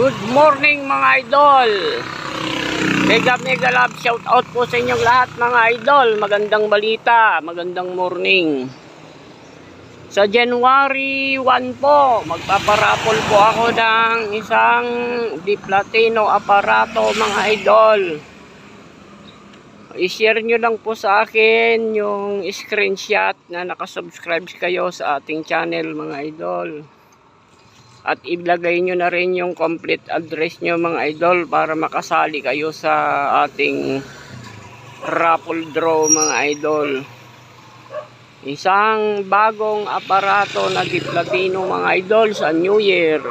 Good morning mga idol. Mega love shout out po sa inyong lahat mga idol. Magandang balita, magandang morning. Sa January 1 po, magpaparapol po ako ng isang Di Platino aparato mga idol. I-share nyo lang po sa akin yung screenshot na nakasubscribe kayo sa ating channel mga idol. At ilagay nyo na rin yung complete address nyo mga idol para makasali kayo sa ating raffle draw mga idol. Isang bagong aparato na Di Platino mga idol sa New Year.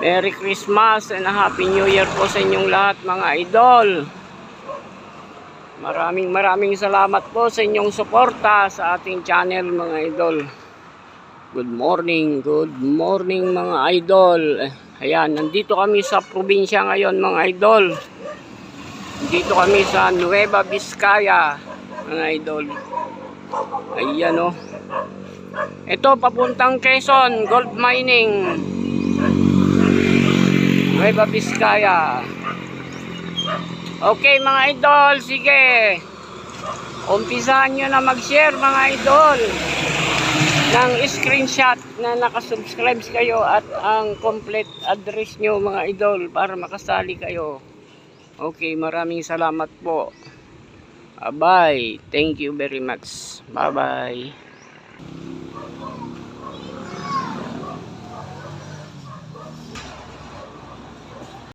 Merry Christmas and Happy New Year po sa inyong lahat mga idol. Maraming salamat po sa inyong suporta sa ating channel mga idol. Good morning mga idol. Ayan, nandito kami sa probinsya ngayon mga idol. Dito kami sa Nueva Vizcaya mga idol. Ayan o. Ito papuntang Quezon, gold mining. Nueva Vizcaya. Okay mga idol, sige. Umpisahan nyo na mag-share mga idol ng screenshot na nakasubscribe kayo at ang complete address nyo mga idol para makasali kayo. Okay, maraming salamat po. Bye. Thank you very much. Bye bye.